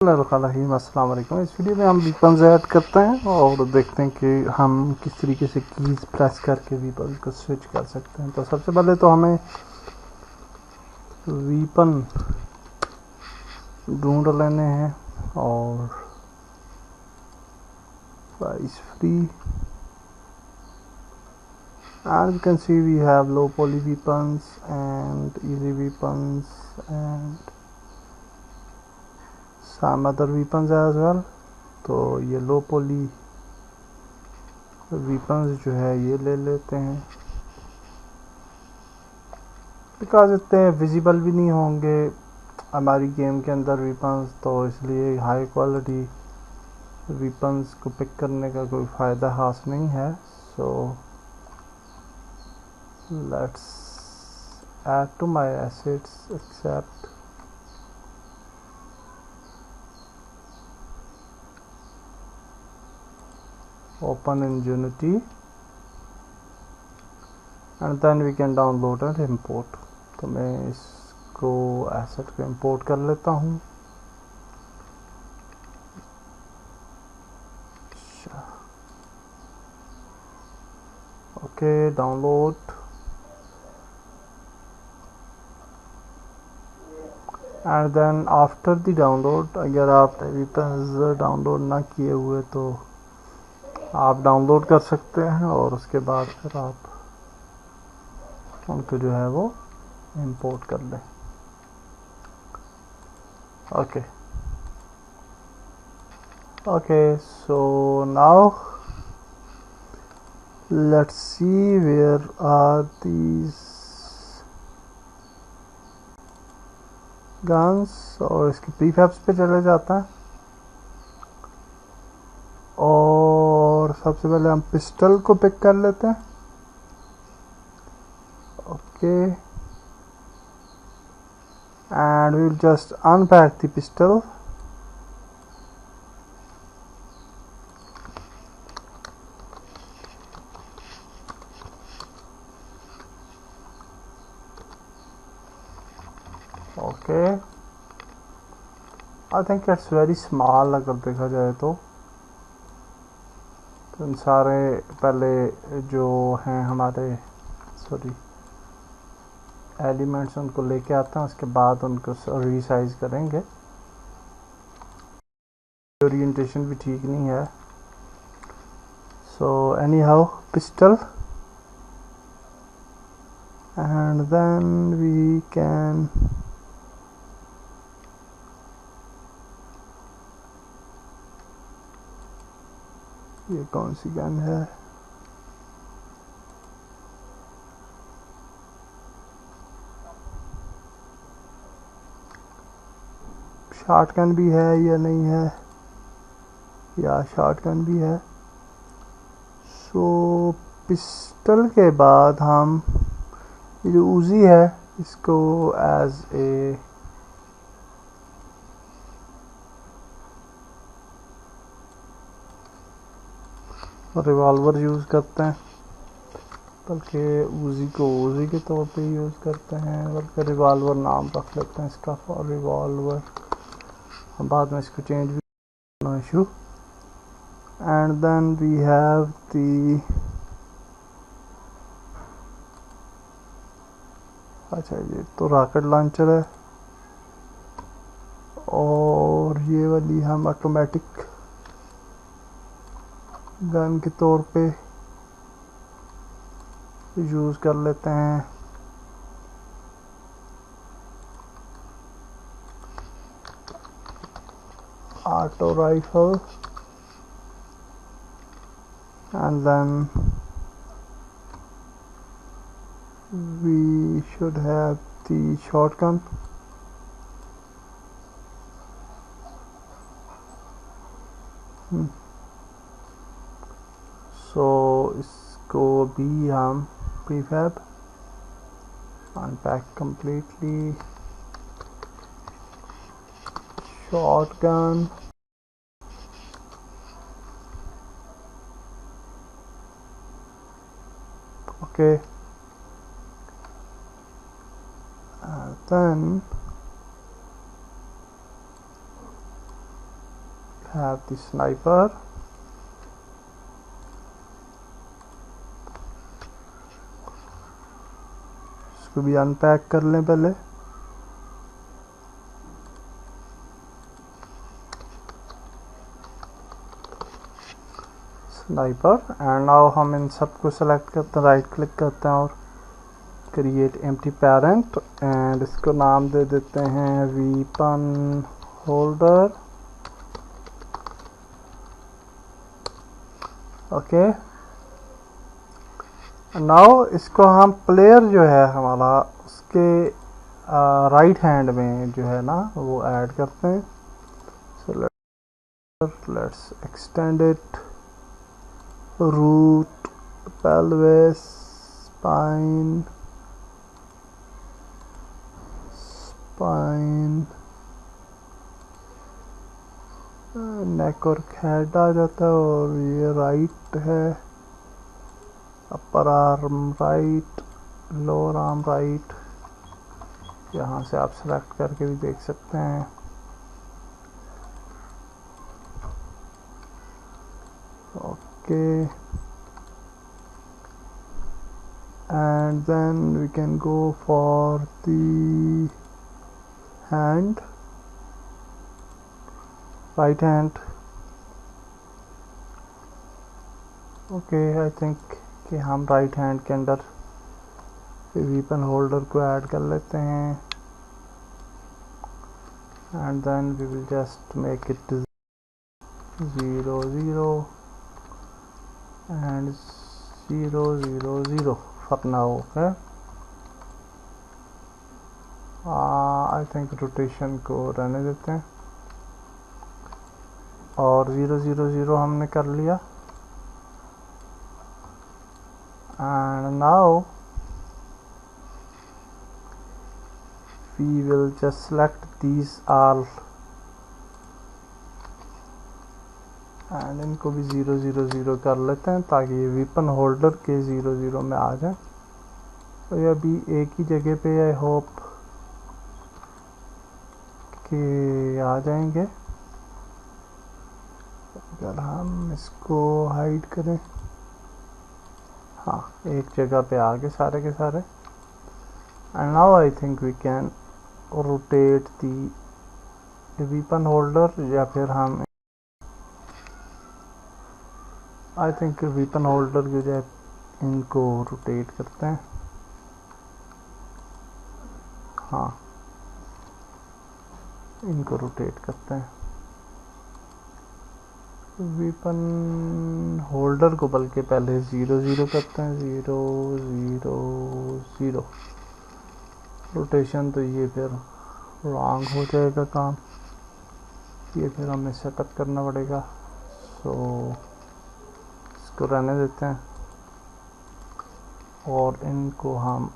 अस्सलाम वालेकुम। इस वीडियो में हम वीपन्स ऐड करते हैं और देखते हैं कि हम किस तरीके से कीज प्रेस करके वीपन को स्विच कर सकते हैं। तो सबसे पहले तो हमें वीपन ढूंढ लेने हैं और price free and you can see we have low poly weapons and easy weapons and some other weapons as well। तो ये लो पोली वीपन्स जो है ये ले लेते हैं बिकॉज इतने विजिबल भी नहीं होंगे हमारी गेम के अंदर वीपन्स, तो इसलिए हाई क्वालिटी वीपन्स को पिक करने का कोई फ़ायदा खास नहीं है। So let's add to my assets except open in Unity and then we can download and import। तो मैं इसको एसेट को इंपोर्ट कर लेता हूँ। Okay, download and then after the download, अगर आप वीपन्स डाउनलोड ना किए हुए तो आप डाउनलोड कर सकते हैं और उसके बाद फिर आप उनको जो है वो इंपोर्ट कर लें। Okay okay, so now let's see where are these guns और इसकी प्रीफैब्स पे चले जाता है और सबसे पहले हम पिस्टल को पिक कर लेते हैं। Okay and we will just unpack the pistol. Okay, I think it's very small अगर देखा जाए तो इन सारे पहले जो हैं हमारे एलिमेंट्स उनको लेके आते हैं, उसके बाद उनको रीसाइज करेंगे। ओरिएंटेशन भी ठीक नहीं है। So anyhow pistol and then we can ये कौन सी गन है? शॉटगन भी है या नहीं है? या शॉटगन भी है। सो पिस्टल के बाद हम ये जो उजी है इसको एज ए रिवॉल्वर यूज़ करते हैं, बल्कि उजी को उजी के तौर पे यूज़ करते हैं, बल्कि रिवॉल्वर नाम रख लेते हैं इसका फॉर रिवॉल्वर। हम बाद में इसको चेंज भी no issue. And then we have the, अच्छा ये तो रॉकेट लॉन्चर है और ये वाली हम ऑटोमेटिक गन के तौर पे यूज़ कर लेते हैं। Auto rifle and then we should have the shotgun। So इसको भी हम prefab unpack completely। shotgun okay, then have the sniper. इसको भी अनपैक कर लें पहले. स्नाइपर. एंड नाउ हम इन सबको सेलेक्ट करते हैं, राइट क्लिक करते हैं और क्रिएट एम्प्टी पेरेंट एंड इसको नाम दे देते हैं वीपन होल्डर. ओके. नाउ इसको हम प्लेयर जो है हमारा उसके राइट हैंड में जो है ना वो ऐड करते हैं. So let's extend it. Root, pelvis, spine, neck और हेड आ जाता है और ये राइट है. Upper arm right, lower arm right. यहाँ से आप सेलेक्ट करके भी देख सकते हैं. Okay. and then we can go for the hand, right hand. okay, I think कि हम राइट हैंड के अंदर वीपन होल्डर को ऐड कर लेते हैं. and then we will just make it 0 0 and 0 0 0 for now. okay, I think rotation को रहने देते हैं और 0 0 0 हमने कर लिया. and now we will just select these all and इनको भी 0 0 0 कर लेते हैं ताकि ये वीपन होल्डर के 0 0 में आ जाए. तो ये अभी एक ही जगह पे आई होप कि आ जाएंगे. अगर हम इसको हाइड करें, हाँ एक जगह पे आ गए सारे के सारे. And now I think we can rotate the weapon holder या फिर हम आई थिंक वीपन होल्डर की जो है इनको रोटेट करते हैं. हाँ इनको रोटेट करते हैं. वीपन होल्डर को बल्कि पहले 0 0 करते हैं. 0 0 0 रोटेशन. तो ये फिर रॉन्ग हो जाएगा काम, ये फिर हमें सेटअप करना पड़ेगा. सो इसको रहने देते हैं और इनको हम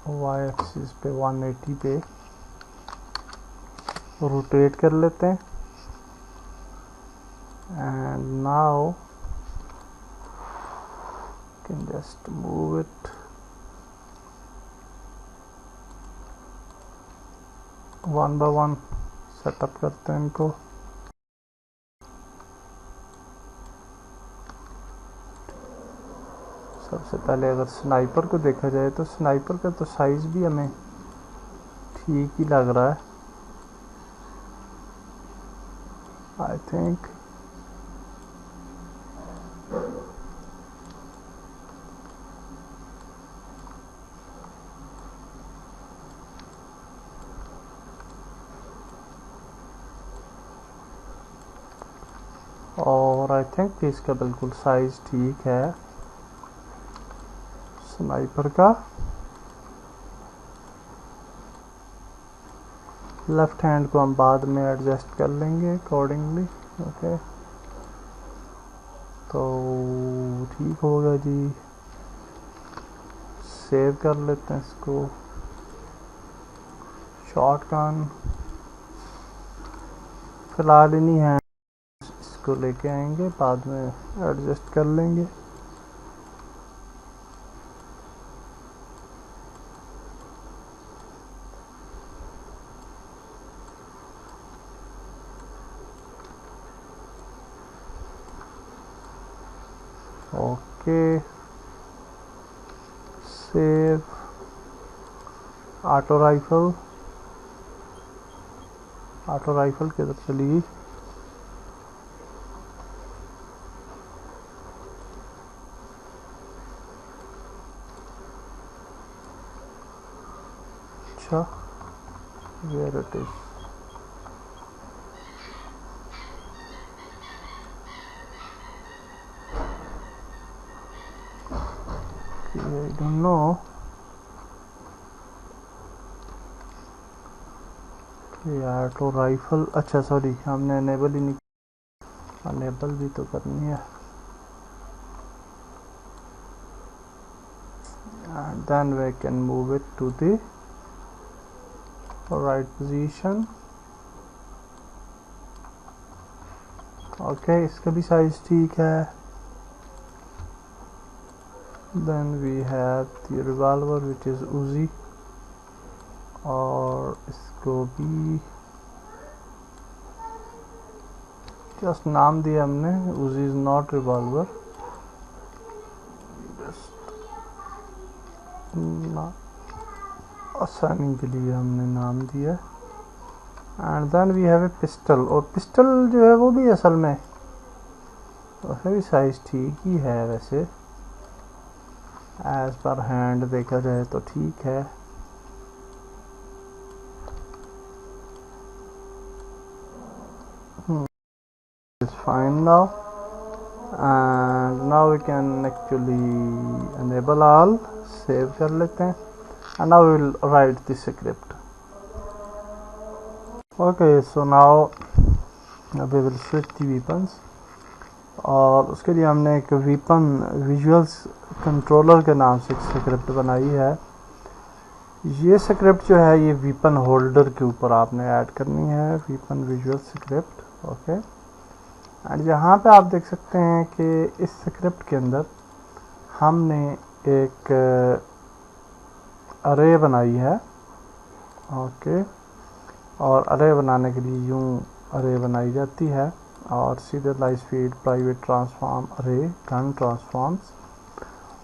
वाई एक्सिस पे 180 पे रोटेट कर लेते हैं. And now can just move it one by one. Setup करते हैं इनको. सबसे पहले अगर स्नाइपर को देखा जाए तो स्नाइपर का तो साइज भी हमें ठीक ही लग रहा है. आई थिंक और आई थिंक इसका बिल्कुल साइज ठीक है स्नाइपर का. लेफ्ट हैंड को हम बाद में एडजस्ट कर लेंगे अकॉर्डिंगली. ओके तो ठीक होगा जी. सेव कर लेते हैं इसको. शॉटगन फिलहाल ही नहीं है, इसको लेके आएंगे बाद में एडजस्ट कर लेंगे. ओके सेव ऑटो राइफल किधर चली गई? अच्छा where it is I don't know auto rifle. अच्छा सॉरी हमने अनेबल ही नहीं, अनेबल भी तो करनी है। and then we can move it to the right position। Okay इसका भी साइज ठीक है। then we have the revolver which is Uzi, और इसको भी जस्ट नाम दिया हमने, Uzi is not revolver, आसानी के लिए हमने नाम दिया। And then we have a pistol, और पिस्टल जो है वो भी असल में वैसे भी साइज ठीक ही है, वैसे एज पर हैंड देखा जाए तो ठीक है। It's fine now, and now we can actually enable all, save कर लेते हैं। And now we will write the script. Okay so now we will switch the weapons, और उसके लिए हमने एक वेपन विजुअल्स कंट्रोलर के नाम से एक स्क्रिप्ट बनाई है। ये स्क्रिप्ट जो है ये वेपन होल्डर के ऊपर आपने ऐड करनी है, weapon visual script. Okay and यहाँ पे आप देख सकते हैं कि इस स्क्रिप्ट के अंदर हमने एक अरे बनाई है। ओके और अरे बनाने के लिए यूं अरे बनाई जाती है, और सीधे लाइट स्पीड प्राइवेट ट्रांसफॉर्म अरे गन ट्रांसफॉर्म्स,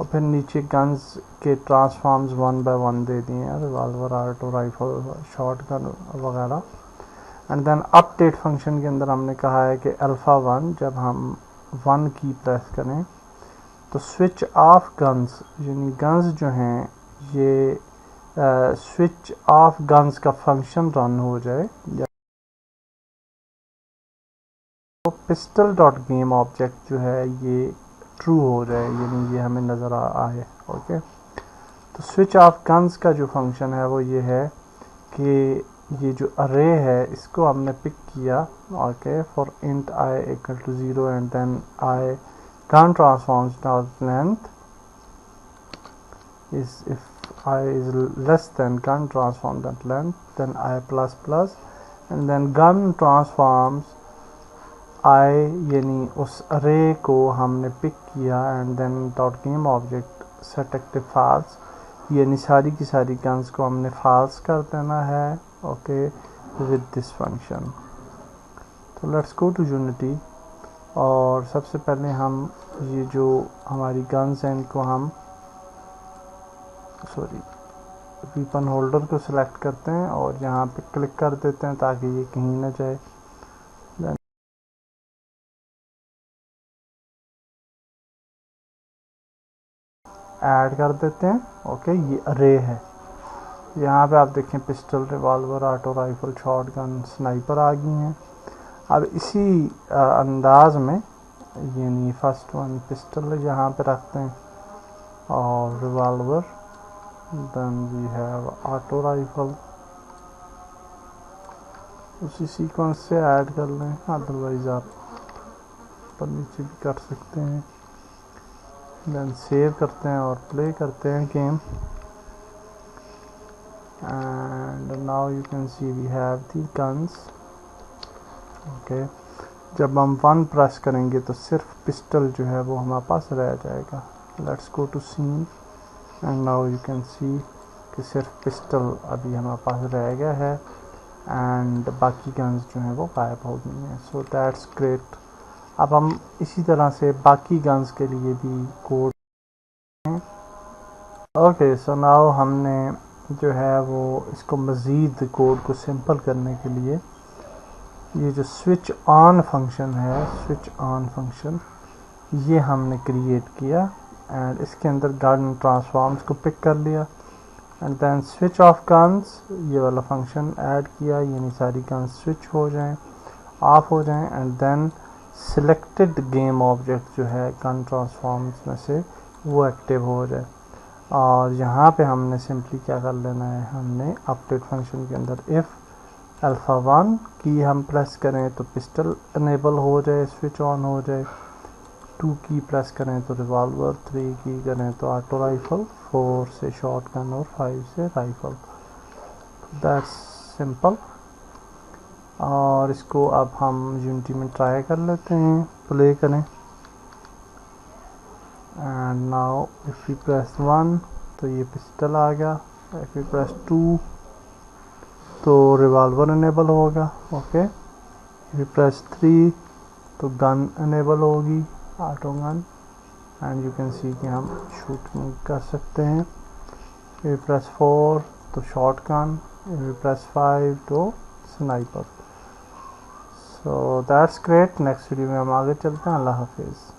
और फिर नीचे गन्स के ट्रांसफॉर्म्स 1 बाय 1 दे दिए हैं, revolver, auto rifle, short gun वगैरह। एंड देन अपडेट फंक्शन के अंदर हमने कहा है कि अल्फ़ा 1 जब हम 1 की प्रेस करें तो स्विच ऑफ गन्स, यानी गन्स जो हैं ये स्विच ऑफ गन्स का फंक्शन रन हो जाए, तो पिस्टल डॉट गेम ऑब्जेक्ट जो है ये ट्रू हो जाए, यानी ये हमें नज़र आए। ओके तो स्विच ऑफ गन्स का जो फंक्शन है वो ये है कि ये जो अरे है इसको हमने पिक किया, okay for int i equal to 0 and then i gun transforms dot length is if I is less than gun transform that length then I plus plus, and then gun transforms I, यानी उस array को हमने pick किया, and then dot game object set active false, यानी सारी की सारी guns को हमने फाल्स कर देना है। Okay with this function. तो लेट्स गो टू यूनिटी, और सबसे पहले हम ये जो हमारी गन्स हैं इनको हम वेपन होल्डर को सिलेक्ट करते हैं और यहाँ पे क्लिक कर देते हैं ताकि ये कहीं ना जाए। ऐड कर देते हैं। ओके ये अरे है, यहाँ पे आप देखें pistol, revolver, auto rifle, shotgun, sniper आ गई हैं। अब इसी अंदाज में यानी फर्स्ट वन पिस्टल यहाँ पे रखते हैं, और revolver, then we have auto rifle, उसी सीक्वेंस से ऐड कर लें, अदरवाइज आप ऊपर नीचे भी कर सकते हैं। देन सेव करते हैं और प्ले करते हैं game, and now you can see we have the guns. Okay जब हम 1 प्रेस करेंगे तो सिर्फ पिस्टल जो है वो हमारे पास रह जाएगा। Let's go to scene, and now you can see कि सिर्फ पिस्टल अभी हमारे पास रह गया है, एंड बाकी गन्स जो हैं वो गायब हो गई हैं। So that's great. अब हम इसी तरह से बाकी गन्स के लिए भी कोड हैं। ओके, सो नाउ हमने जो है वो इसको मज़ीद कोड को सिंपल करने के लिए ये जो स्विच ऑन फंक्शन है, स्विच ऑन फंक्शन ये हमने क्रिएट किया एंड इसके अंदर गन ट्रांसफॉर्म्स को पिक कर लिया and then switch off guns ये वाला फंक्शन ऐड किया, यानी सारी गन्स स्विच हो जाएं, ऑफ हो जाएं and then selected game object जो है गन ट्रांसफॉर्म्स में से वो एक्टिव हो जाए। और यहाँ पे हमने सिंपली क्या कर लेना है, हमने अपडेट फंक्शन के अंदर इफ़ अल्फ़ा 1 की हम प्रेस करें तो पिस्टल इनेबल हो जाए, स्विच ऑन हो जाए, 2 की प्रेस करें तो रिवॉल्वर, 3 की करें तो ऑटो राइफल, 4 से शॉटगन और 5 से राइफल। That's simple. और इसको अब हम यूनिटी में ट्राई कर लेते हैं, प्ले करें and now if you press 1 तो ये पिस्टल आ गया, इफ़ यू प्रेस 2 तो रिवॉल्वर इनेबल होगा। ओके, इफ़ यू प्रेस 3 तो गन इनेबल होगी, auto gun, and you can see कि हम शूटिंग कर सकते हैं। इफ़ यू प्रेस 4 तो shot gun, if you press 5 तो sniper. So that's great. Next video में हम आगे चलते हैं। अल्लाह हाफिज़।